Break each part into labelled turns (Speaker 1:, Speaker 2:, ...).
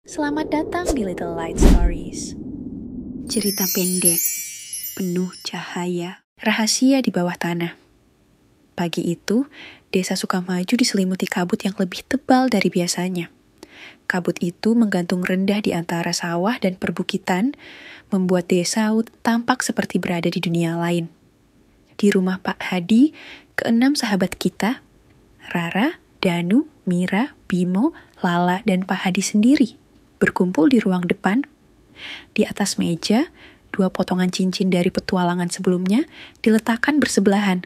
Speaker 1: Selamat datang di Little Light Stories. Cerita pendek, penuh cahaya, rahasia di bawah tanah. Pagi itu, desa Sukamaju diselimuti kabut yang lebih tebal dari biasanya. Kabut itu menggantung rendah di antara sawah dan perbukitan, membuat desa tampak seperti berada di dunia lain. Di rumah Pak Hadi, keenam sahabat kita, Rara, Danu, Mira, Bimo, Lala, dan Pak Hadi sendiri, berkumpul di ruang depan. Di atas meja, 2 potongan cincin dari petualangan sebelumnya diletakkan bersebelahan.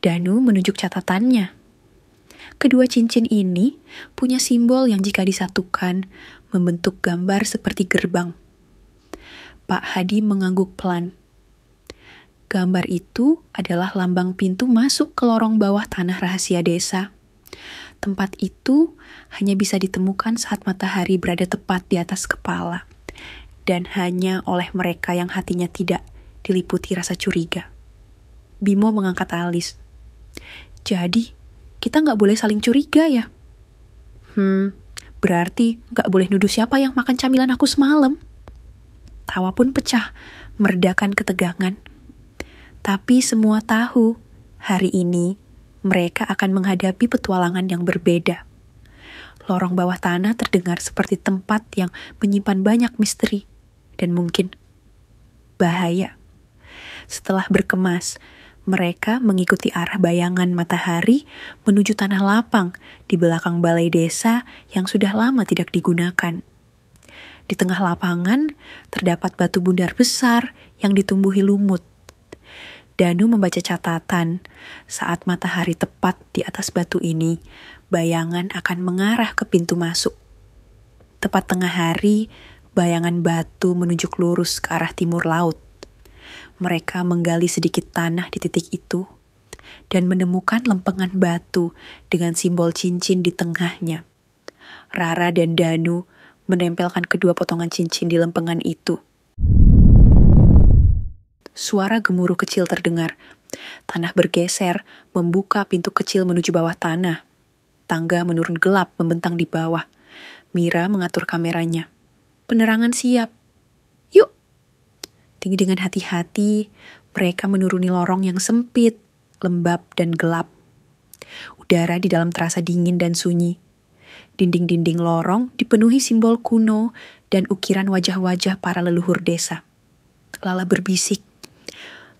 Speaker 1: Danu menunjuk catatannya. Kedua cincin ini punya simbol yang jika disatukan membentuk gambar seperti gerbang. Pak Hadi mengangguk pelan. Gambar itu adalah lambang pintu masuk ke lorong bawah tanah rahasia desa. Tempat itu hanya bisa ditemukan saat matahari berada tepat di atas kepala, dan hanya oleh mereka yang hatinya tidak diliputi rasa curiga. Bimo mengangkat alis. Jadi, kita nggak boleh saling curiga ya? Berarti nggak boleh nuduh siapa yang makan camilan aku semalam. Tawa pun pecah, meredakan ketegangan. Tapi semua tahu, hari ini mereka akan menghadapi petualangan yang berbeda. Lorong bawah tanah terdengar seperti tempat yang menyimpan banyak misteri dan mungkin bahaya. Setelah berkemas, mereka mengikuti arah bayangan matahari menuju tanah lapang di belakang balai desa yang sudah lama tidak digunakan. Di tengah lapangan terdapat batu bundar besar yang ditumbuhi lumut. Danu membaca catatan, saat matahari tepat di atas batu ini, bayangan akan mengarah ke pintu masuk. Tepat tengah hari, bayangan batu menunjuk lurus ke arah timur laut. Mereka menggali sedikit tanah di titik itu, dan menemukan lempengan batu dengan simbol cincin di tengahnya. Rara dan Danu menempelkan kedua potongan cincin di lempengan itu. Suara gemuruh kecil terdengar. Tanah bergeser, membuka pintu kecil menuju bawah tanah. Tangga menurun gelap membentang di bawah. Mira mengatur kameranya. Penerangan siap. Yuk! Dengan hati-hati, mereka menuruni lorong yang sempit, lembab, dan gelap. Udara di dalam terasa dingin dan sunyi. Dinding-dinding lorong dipenuhi simbol kuno dan ukiran wajah-wajah para leluhur desa. Lala berbisik.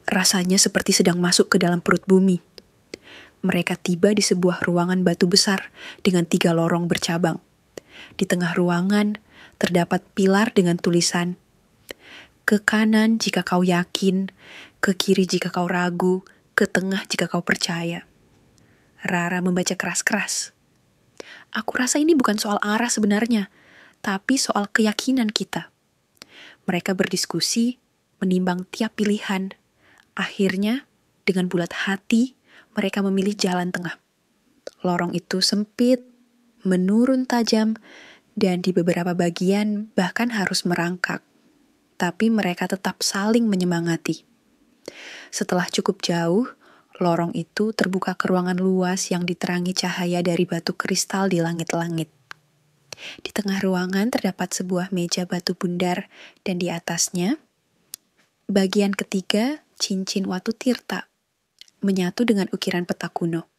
Speaker 1: Rasanya seperti sedang masuk ke dalam perut bumi. Mereka tiba di sebuah ruangan batu besar dengan 3 lorong bercabang. Di tengah ruangan terdapat pilar dengan tulisan, "Ke kanan jika kau yakin, ke kiri jika kau ragu, ke tengah jika kau percaya." Rara membaca keras-keras. Aku rasa ini bukan soal arah sebenarnya, tapi soal keyakinan kita. Mereka berdiskusi, menimbang tiap pilihan. Akhirnya, dengan bulat hati, mereka memilih jalan tengah. Lorong itu sempit, menurun tajam, dan di beberapa bagian bahkan harus merangkak. Tapi mereka tetap saling menyemangati. Setelah cukup jauh, lorong itu terbuka ke ruangan luas yang diterangi cahaya dari batu kristal di langit-langit. Di tengah ruangan terdapat sebuah meja batu bundar, dan di atasnya, bagian ketiga, cincin Watu Tirta, menyatu dengan ukiran peta kuno.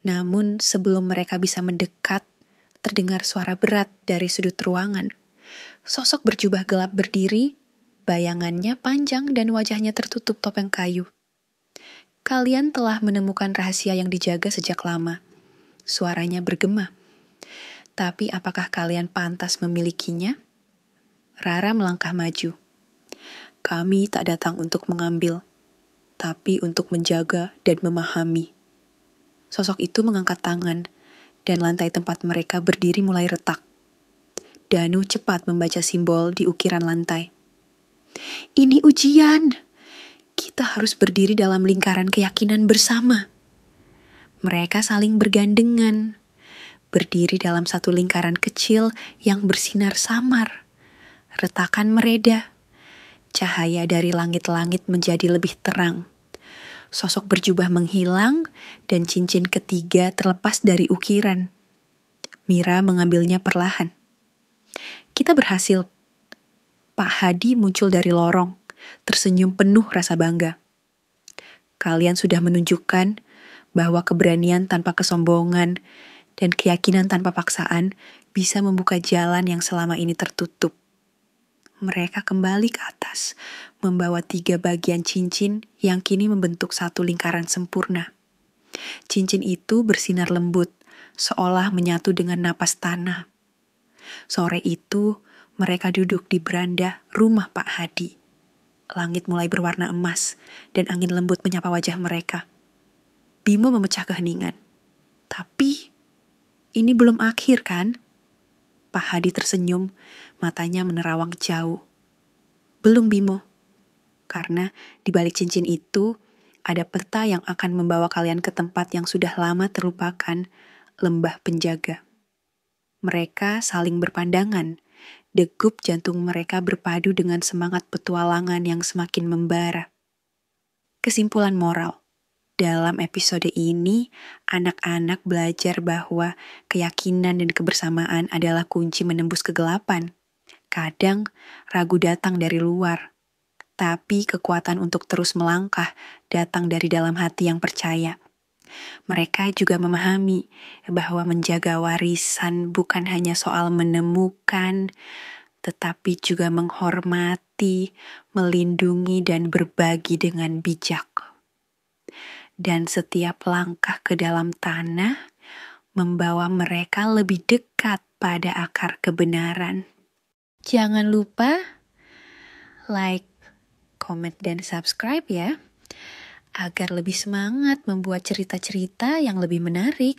Speaker 1: Namun sebelum mereka bisa mendekat, terdengar suara berat dari sudut ruangan. Sosok berjubah gelap berdiri, bayangannya panjang dan wajahnya tertutup topeng kayu. Kalian telah menemukan rahasia yang dijaga sejak lama. Suaranya bergema. Tapi apakah kalian pantas memilikinya? Rara melangkah maju. Kami tak datang untuk mengambil, tapi untuk menjaga dan memahami. Sosok itu mengangkat tangan, dan lantai tempat mereka berdiri mulai retak. Danu cepat membaca simbol di ukiran lantai. Ini ujian. Kita harus berdiri dalam lingkaran keyakinan bersama. Mereka saling bergandengan, berdiri dalam satu lingkaran kecil yang bersinar samar. Retakan mereda. Cahaya dari langit-langit menjadi lebih terang. Sosok berjubah menghilang dan cincin ketiga terlepas dari ukiran. Mira mengambilnya perlahan. Kita berhasil. Pak Hadi muncul dari lorong, tersenyum penuh rasa bangga. Kalian sudah menunjukkan bahwa keberanian tanpa kesombongan dan keyakinan tanpa paksaan bisa membuka jalan yang selama ini tertutup. Mereka kembali ke atas, membawa 3 bagian cincin yang kini membentuk satu lingkaran sempurna. Cincin itu bersinar lembut, seolah menyatu dengan napas tanah. Sore itu, mereka duduk di beranda rumah Pak Hadi. Langit mulai berwarna emas, dan angin lembut menyapa wajah mereka. Bimo memecah keheningan. Tapi, ini belum akhir kan? Pak Hadi tersenyum, matanya menerawang jauh. Belum, Bimo. Karena di balik cincin itu, ada peta yang akan membawa kalian ke tempat yang sudah lama terlupakan, lembah penjaga. Mereka saling berpandangan, degup jantung mereka berpadu dengan semangat petualangan yang semakin membara. Kesimpulan moral. Dalam episode ini, anak-anak belajar bahwa keyakinan dan kebersamaan adalah kunci menembus kegelapan. Kadang, ragu datang dari luar, tapi kekuatan untuk terus melangkah datang dari dalam hati yang percaya. Mereka juga memahami bahwa menjaga warisan bukan hanya soal menemukan, tetapi juga menghormati, melindungi, dan berbagi dengan bijak. Dan setiap langkah ke dalam tanah membawa mereka lebih dekat pada akar kebenaran. Jangan lupa like, comment, dan subscribe ya, agar lebih semangat membuat cerita-cerita yang lebih menarik.